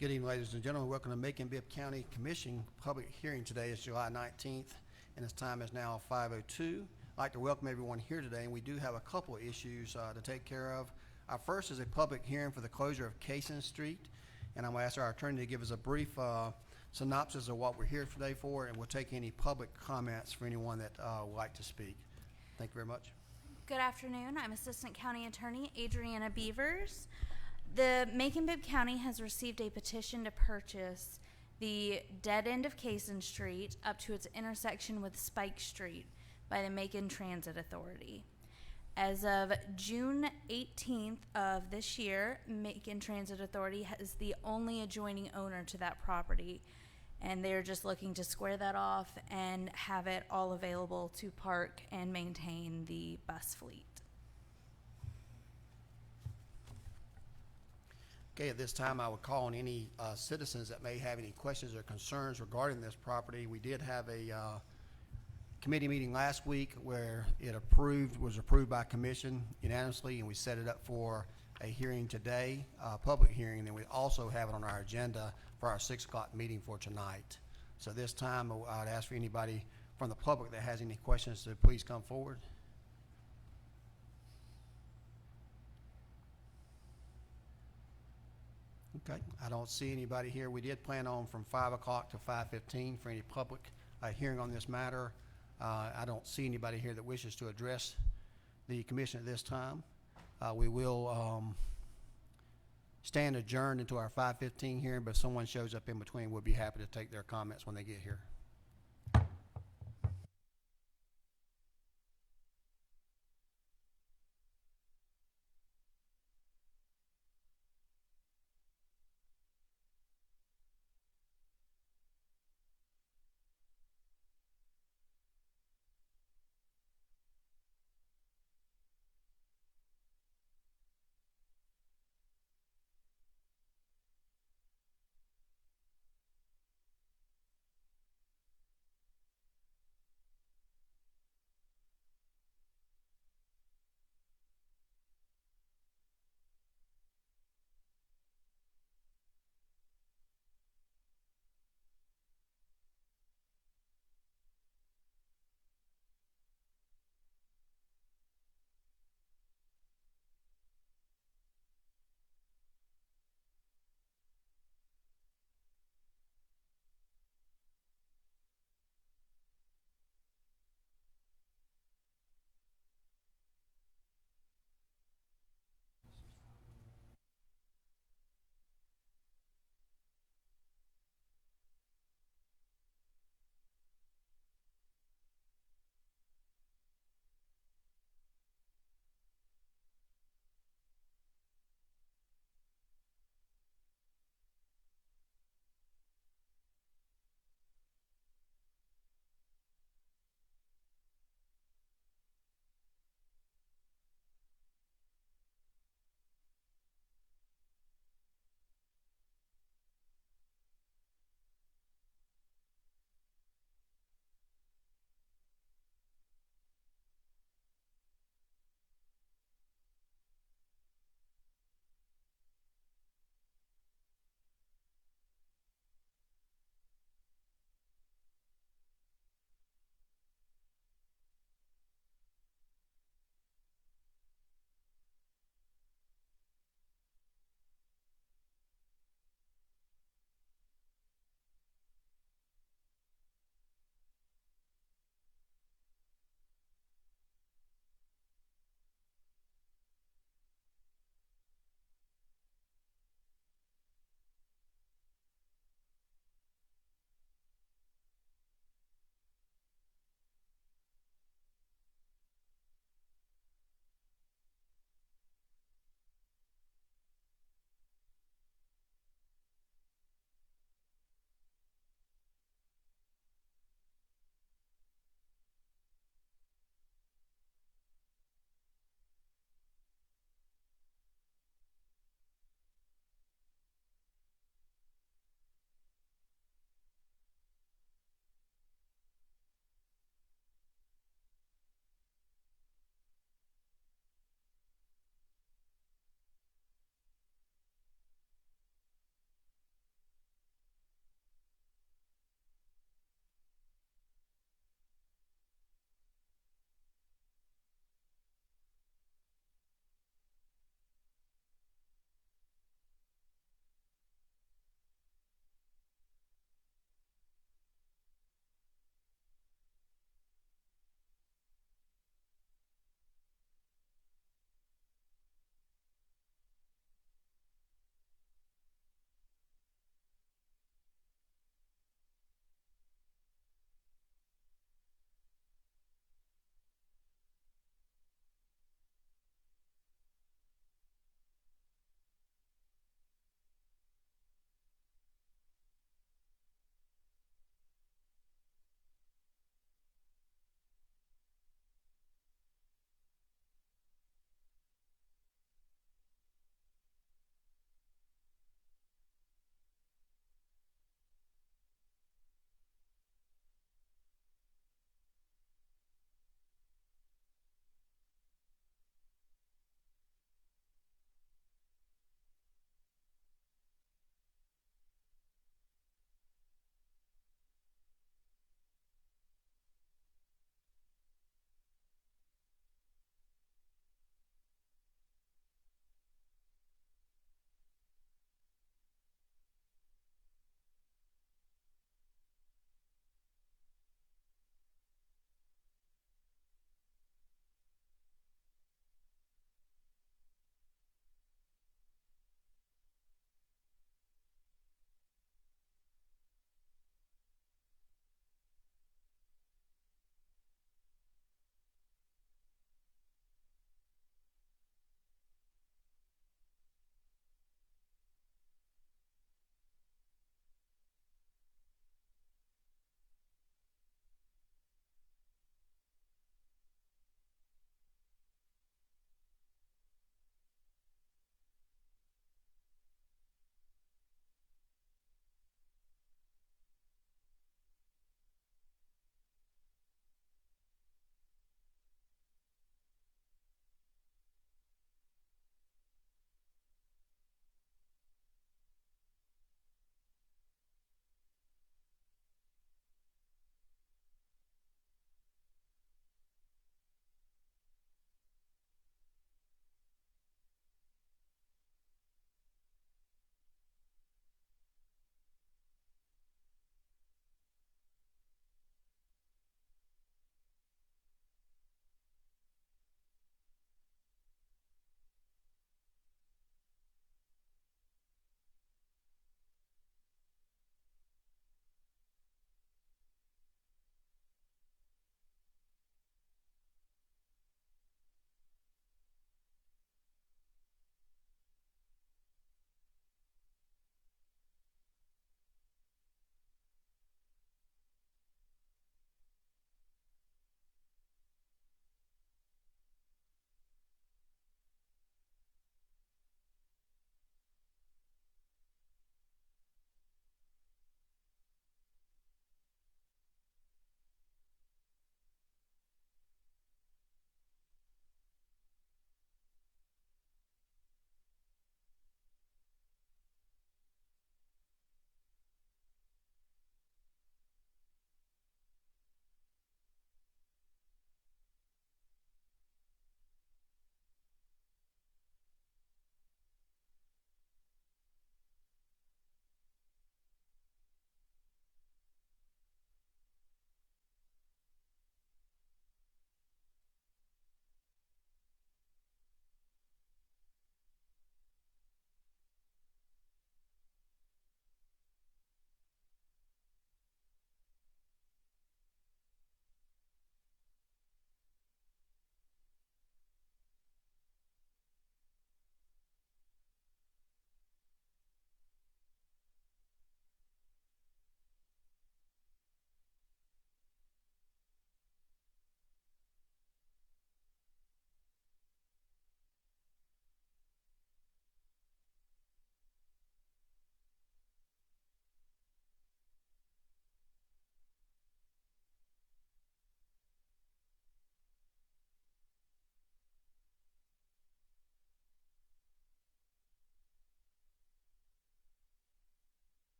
Good evening, ladies and gentlemen. Welcome to Macon-Bibb County Commission public hearing. Today is July 19th, and its time is now 5:02. I'd like to welcome everyone here today, and we do have a couple of issues to take care of. Our first is a public hearing for the closure of Cason Street, and I'm going to ask our attorney to give us a brief synopsis of what we're here today for, and we'll take any public comments for anyone that would like to speak. Thank you very much. Good afternoon. I'm Assistant County Attorney Adriana Beavers. The Macon-Bibb County has received a petition to purchase the dead end of Cason Street up to its intersection with Spike Street by the Macon Transit Authority. As of June 18th of this year, Macon Transit Authority is the only adjoining owner to that property, and they're just looking to square that off and have it all available to park and maintain the bus fleet. Okay, at this time, I would call on any citizens that may have any questions or concerns regarding this property. We did have a committee meeting last week where it was approved by commission unanimously, and we set it up for a hearing today, public hearing, and then we also have it on our agenda for our 6 o'clock meeting for tonight. So this time, I would ask for anybody from the public that has any questions to please come forward. Okay, I don't see anybody here. We did plan on from 5 o'clock to 5:15 for any public hearing on this matter. I don't see anybody here that wishes to address the commission at this time. We will stand adjourned into our 5:15 hearing, but if someone shows up in between, we'll be happy to take their comments when they get here.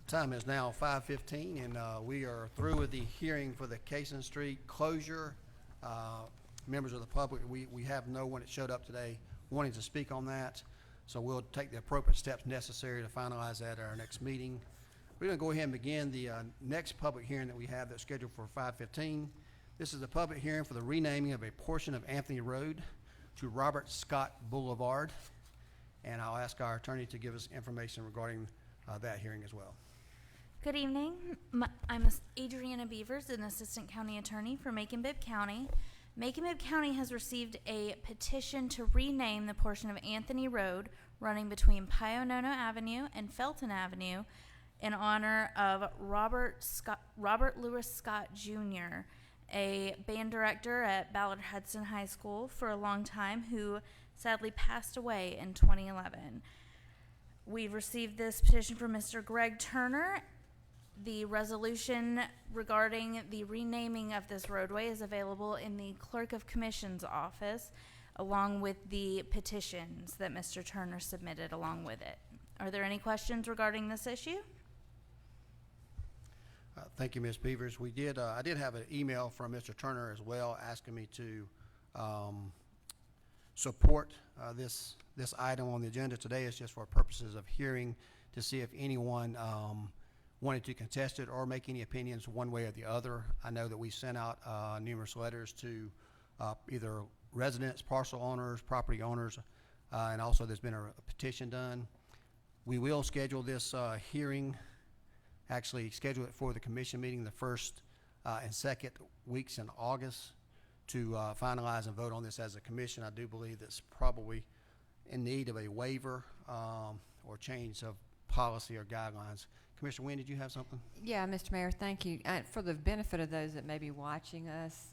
Time is now 5:15, and we are through with the hearing for the Cason Street closure. Members of the public, we have no one that showed up today wanting to speak on that, so we'll take the appropriate steps necessary to finalize that at our next meeting. We're going to go ahead and begin the next public hearing that we have that's scheduled for 5:15. This is a public hearing for the renaming of a portion of Anthony Road to Robert Scott Boulevard, and I'll ask our attorney to give us information regarding that hearing as well. Good evening. I'm Adriana Beavers, an assistant county attorney for Macon-Bibb County. Macon-Bibb County has received a petition to rename the portion of Anthony Road running between Pionono Avenue and Felton Avenue in honor of Robert Louis Scott Jr., a band director at Ballard Hudson High School for a long time who sadly passed away in 2011. We've received this petition from Mr. Greg Turner. The resolution regarding the renaming of this roadway is available in the Clerk of Commission's office, along with the petitions that Mr. Turner submitted along with it. Are there any questions regarding this issue? Thank you, Ms. Beavers. I did have an email from Mr. Turner as well asking me to support this item on the agenda today. It's just for purposes of hearing to see if anyone wanted to contest it or make any opinions one way or the other. I know that we sent out numerous letters to either residents, parcel owners, property owners, and also there's been a petition done. We will schedule this hearing, actually schedule it for the commission meeting the first and second weeks in August to finalize and vote on this as a commission. I do believe that's probably in need of a waiver or change of policy or guidelines. Commissioner Wynn, did you have something? Yeah, Mr. Mayor, thank you. For the benefit of those that may be watching us,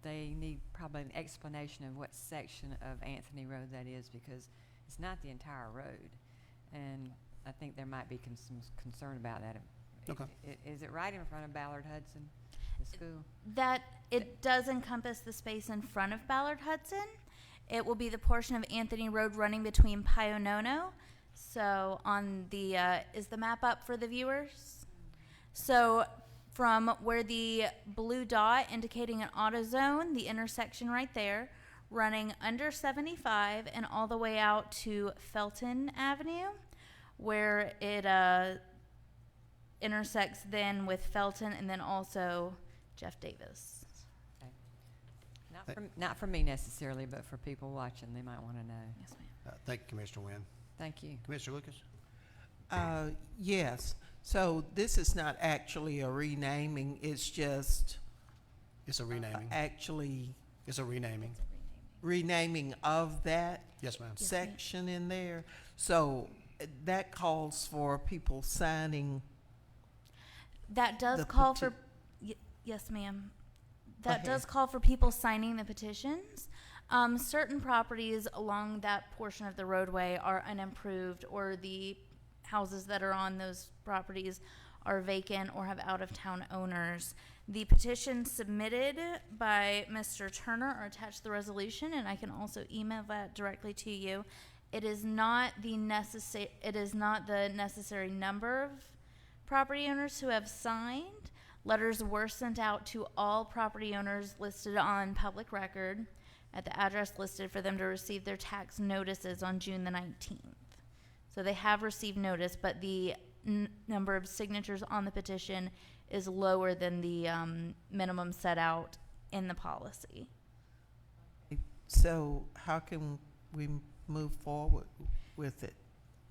they need probably an explanation of what section of Anthony Road that is, because it's not the entire road. And I think there might be some concern about that. Okay. Is it right in front of Ballard Hudson, the school? That it does encompass the space in front of Ballard Hudson. It will be the portion of Anthony Road running between Pionono. So on the, is the map up for the viewers? So from where the blue dot indicating an auto zone, the intersection right there, running under 75 and all the way out to Felton Avenue, where it intersects then with Felton and then also Jeff Davis. Okay. Not for me necessarily, but for people watching, they might want to know. Yes, ma'am. Thank you, Commissioner Wynn. Thank you. Commissioner Lucas? Yes. So this is not actually a renaming. It's just It's a renaming. actually It's a renaming. renaming of that Yes, ma'am. Yes, ma'am. section in there. So that calls for people signing. That does The call for, yes, ma'am. That ahead. does call for people signing the petitions. Certain properties along that portion of the roadway are unimproved, or the houses that are on those properties are vacant or have out-of-town owners. The petition submitted by Mr. Turner are attached to the resolution, and I can also email that directly to you. It is not the necessary number of property owners who have signed. Letters were sent out to all property owners listed on public record at the address listed for them to receive their tax notices on June the 19th. So they have received notice, but the number of signatures on the petition is lower than the minimum set out in the policy. So how can we move forward with it?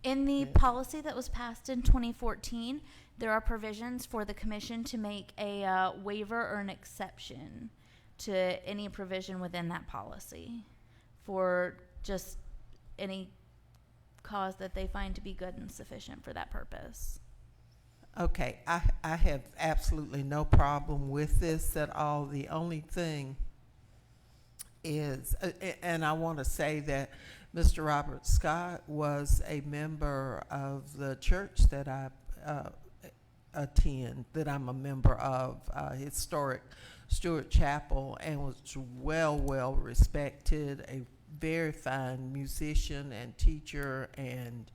In the policy that was passed in 2014, there are provisions for the commission to make a waiver or an exception to any provision within that policy for just any cause that they find to be good and sufficient for that purpose. Okay, I have absolutely no problem with this at all. The only thing is, and I want to say that Mr. Robert Scott was a member of the church that I attend, that I'm a member of, Historic Stewart Chapel, and was well respected, a very fine musician and teacher, and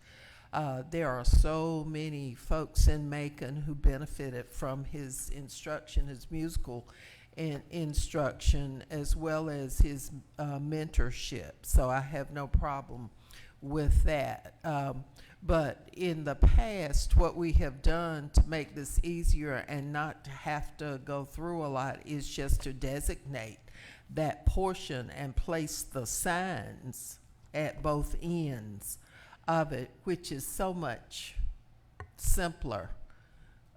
There are so many folks in Macon who benefited from his instruction, his musical instruction, as well as his mentorship. So I have no problem with that. But in the past, what we have done to make this easier and not to have to go through a lot is just to designate that portion and place the signs at both ends of it, which is so much simpler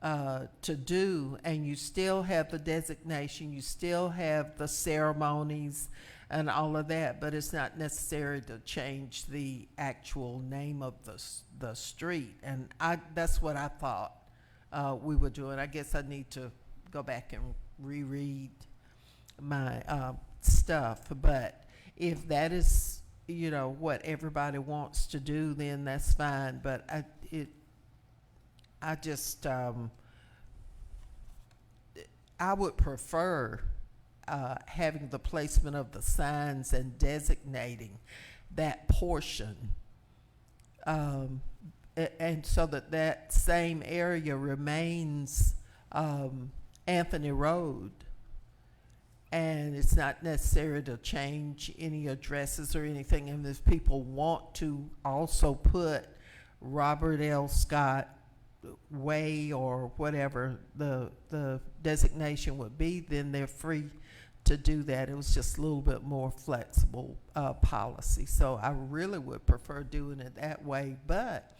to do, and you still have the designation, you still have the ceremonies and all of that, but it's not necessary to change the actual name of the street. And that's what I thought we were doing. I guess I need to go back and reread my stuff, but if that is, you know, what everybody wants to do, then that's fine. But I just I would prefer having the placement of the signs and designating that portion, and so that same area remains Anthony Road, and it's not necessary to change any addresses or anything. And if people want to also put Robert L. Scott Way or whatever the designation would be, then they're free to do that. It was just a little bit more flexible policy. So I really would prefer doing it that way. But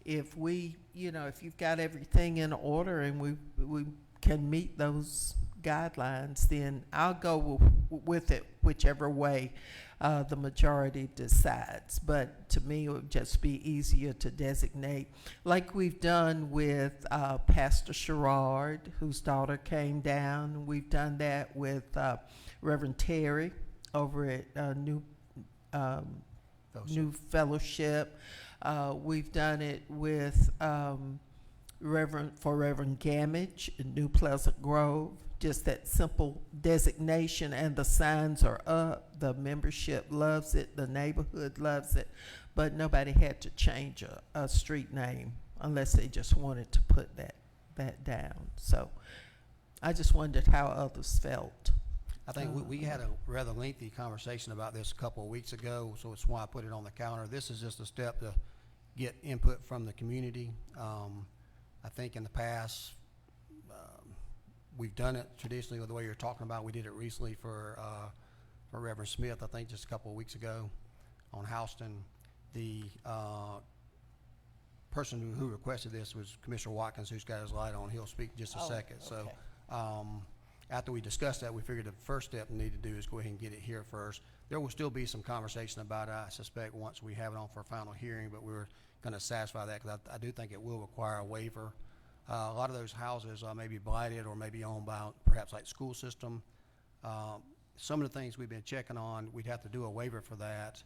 if we, you know, if you've got everything in order and we can meet those guidelines, then I'll go with it whichever way the majority decides. But to me, it would just be easier to designate, like we've done with Pastor Sherrard, whose daughter came down. We've done that with Reverend Terry over at New Fellowship. We've done it with Reverend Gamage in New Pleasant Grove. Just that simple designation, and the signs are up. The membership loves it. The neighborhood loves it. But nobody had to change a street name unless they just wanted to put that down. So I just wondered how others felt. I think we had a rather lengthy conversation about this a couple of weeks ago, so it's why I put it on the calendar. This is just a step to get input from the community. I think in the past, we've done it traditionally with the way you're talking about. We did it recently for Reverend Smith, I think just a couple of weeks ago on Houston. The person who requested this was Commissioner Watkins, who's got his light on. He'll speak in just a second. Okay. So after we discussed that, we figured the first step we need to do is go ahead and get it here first. There will still be some conversation about it, I suspect, once we have it on for a final hearing, but we're going to satisfy that because I do think it will require a waiver. A lot of those houses may be blighted or maybe owned by perhaps like school system. Some of the things we've been checking on, we'd have to do a waiver for that.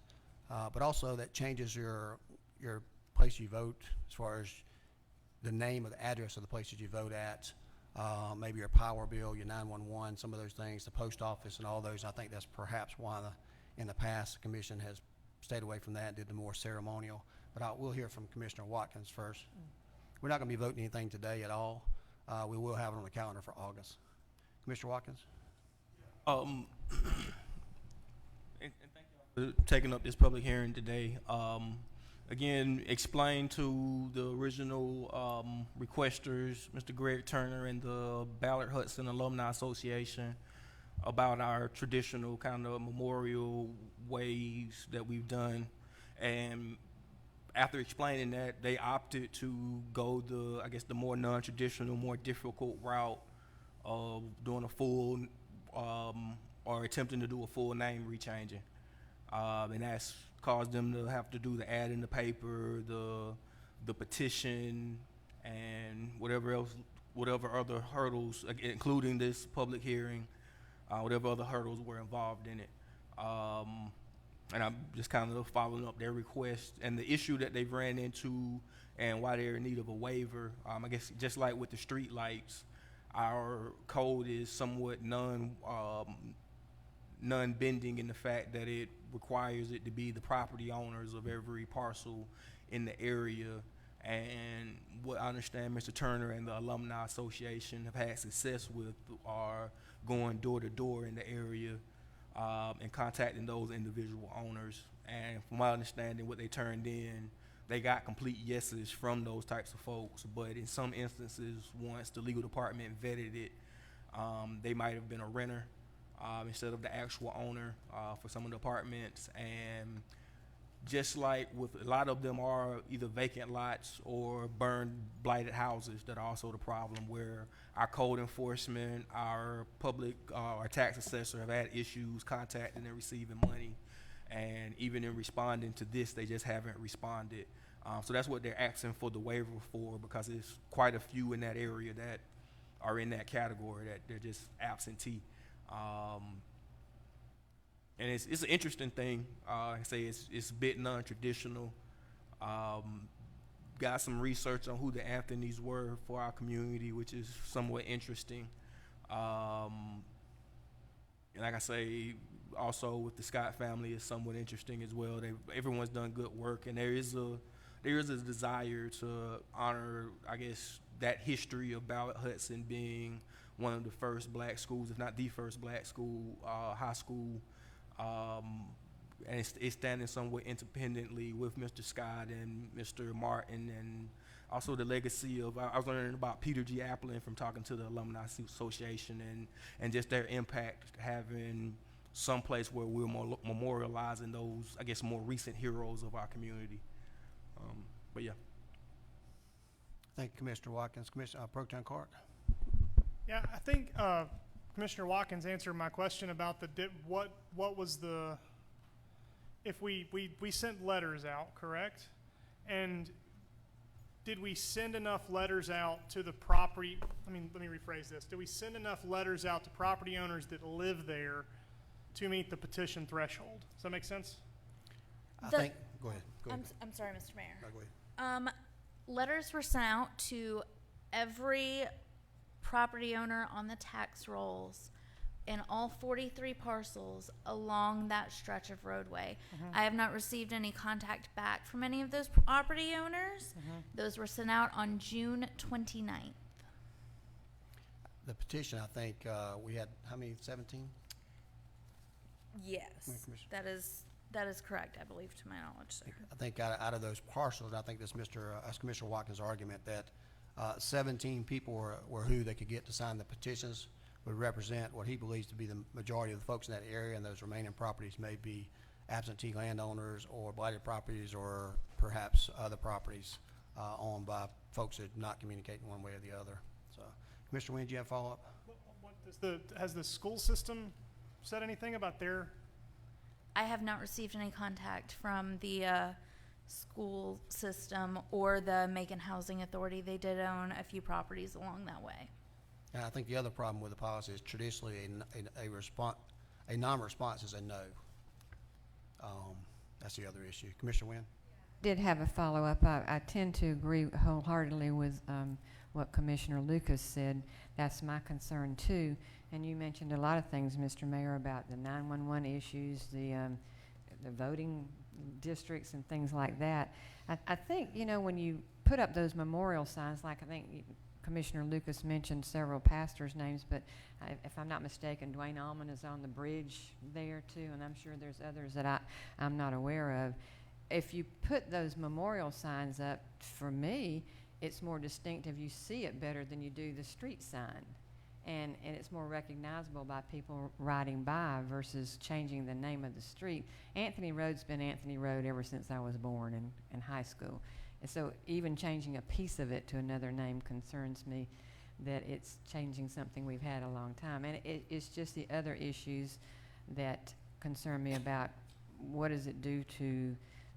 But also that changes your place you vote as far as the name or the address of the places you vote at, maybe your power bill, your 911, some of those things, the post office and all those. I think that's perhaps why in the past the commission has stayed away from that and did the more ceremonial. But we'll hear from Commissioner Watkins first. We're not going to be voting anything today at all. We will have it on the calendar for August. Commissioner Watkins? And thank you for taking up this public hearing today. Again, explain to the original requesters, Mr. Greg Turner and the Ballard Hudson Alumni Association, about our traditional kind of memorial ways that we've done. And after explaining that, they opted to go the more non-traditional, more difficult route of doing a full or attempting to do a full name rechanging. And that's caused them to have to do the ad in the paper, the petition, and whatever other hurdles, including this public hearing, whatever other hurdles were involved in it. And I'm just kind of following up their request and the issue that they've ran into and why they're in need of a waiver. I guess just like with the street lights, our code is somewhat non-bending in the fact that it requires it to be the property owners of every parcel in the area. And what I understand Mr. Turner and the Alumni Association have had success with are going door to door in the area and contacting those individual owners. And from my understanding, what they turned in, they got complete yeses from those types of folks. But in some instances, once the legal department vetted it, they might have been a renter instead of the actual owner for some of the apartments. And just like with a lot of them are either vacant lots or burned, blighted houses that are also the problem, where our code enforcement, our public, our tax assessor have had issues contacting and receiving money. And even in responding to this, they just haven't responded. So that's what they're asking for the waiver for, because there's quite a few in that area that are in that category that they're just absentee. And it's an interesting thing. I say it's a bit non-traditional. Got some research on who the Anthonys were for our community, which is somewhat interesting. And like I say, also with the Scott family is somewhat interesting as well. Everyone's done good work, and there is a desire to honor, I guess, that history of Ballard Hudson being one of the first black schools, if not the first black school, high school. And it's standing somewhat independently with Mr. Scott and Mr. Martin, and also the legacy of, I was learning about Peter G. Applin from talking to the Alumni Association, and just their impact having some place where we're memorializing those, I guess, more recent heroes of our community. But yeah. Thank you, Commissioner Watkins. Commissioner Pro Tem Clark. Yeah, I think Commissioner Watkins answered my question about what was the, if we sent letters out, correct? And did we send enough letters out to the property? Let me rephrase this. Did we send enough letters out to property owners that live there to meet the petition threshold? Does that make sense? Go ahead. Go ahead. I'm sorry, Mr. Mayor. No, go ahead. Letters were sent out to every property owner on the tax rolls in all 43 parcels along that stretch of roadway. I have not received any contact back from any of those property owners. Those were sent out on June 29th. The petition, I think, we had, how many, 17? Yes, Commissioner. that is correct, I believe, to my knowledge, sir. I think out of those parcels, I think this Commissioner Watkins' argument that 17 people were who they could get to sign the petitions would represent what he believes to be the majority of the folks in that area, and those remaining properties may be absentee landowners or blighted properties or perhaps other properties owned by folks that are not communicating one way or the other. So, Commissioner Wynn, do you have a follow-up? Has the school system said anything about their? I have not received any contact from the school system or the Macon Housing Authority. They did own a few properties along that way. And I think the other problem with the policy is traditionally a non-response is a no. That's the other issue. Commissioner Wynn? Did have a follow-up. I tend to agree wholeheartedly with what Commissioner Lucas said. That's my concern too. And you mentioned a lot of things, Mr. Mayor, about the 911 issues, the voting districts and things like that. I think, when you put up those memorial signs, like I think Commissioner Lucas mentioned several pastors' names, but if I'm not mistaken, Dwayne Allman is on the bridge there too, and I'm sure there's others that I'm not aware of. If you put those memorial signs up, for me, it's more distinctive. You see it better than you do the street sign. And it's more recognizable by people riding by versus changing the name of the street. Anthony Road's been Anthony Road ever since I was born in high school. And so even changing a piece of it to another name concerns me, that it's changing something we've had a long time. And it's just the other issues that concern me about what does it do to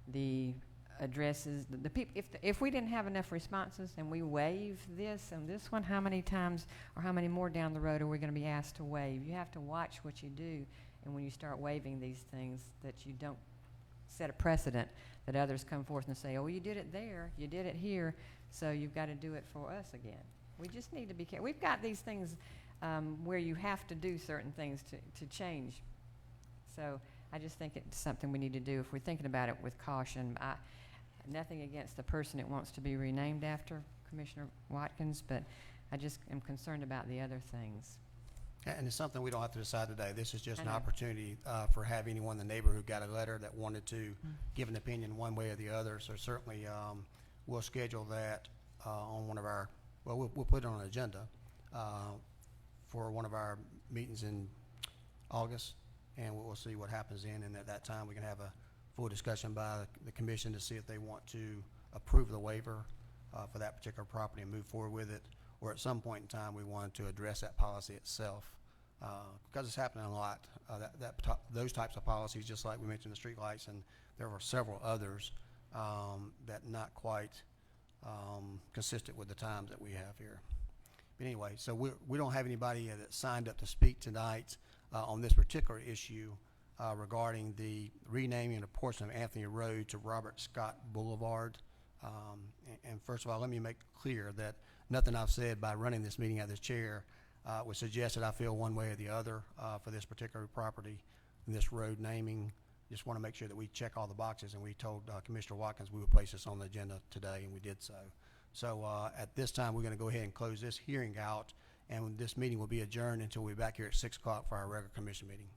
the addresses, the people. If we didn't have enough responses and we waive this and this one, how many times or how many more down the road are we going to be asked to waive? You have to watch what you do, and when you start waiving these things, that you don't set a precedent that others come forth and say, oh, you did it there, you did it here, so you've got to do it for us again. We just need to be careful. We've got these things where you have to do certain things to change. So I just think it's something we need to do if we're thinking about it with caution. nothing against the person it wants to be renamed after, Commissioner Watkins, but I just am concerned about the other things. And it's something we don't have to decide today. This is just I an know. opportunity for have anyone in the neighborhood got a letter that wanted to give an opinion one way or the other. So certainly, we'll schedule that on one of our, well, we'll put it on an agenda for one of our meetings in August, and we'll see what happens then. And at that time, we can have a full discussion by the commission to see if they want to approve the waiver for that particular property and move forward with it, or at some point in time, we want to address that policy itself, because it's happening a lot. Those types of policies, just like we mentioned the streetlights, and there were several others that not quite consistent with the times that we have here. But anyway, so we don't have anybody that signed up to speak tonight on this particular issue regarding the renaming a portion of Anthony Road to Robert Scott Boulevard. And first of all, let me make clear that nothing I've said by running this meeting out of this chair would suggest that I feel one way or the other for this particular property and this road naming. Just want to make sure that we check all the boxes, and we told Commissioner Watkins we would place this on the agenda today, and we did so. So at this time, we're going to go ahead and close this hearing out, and this meeting will be adjourned until we're back here at 6 o'clock for our regular commission meeting.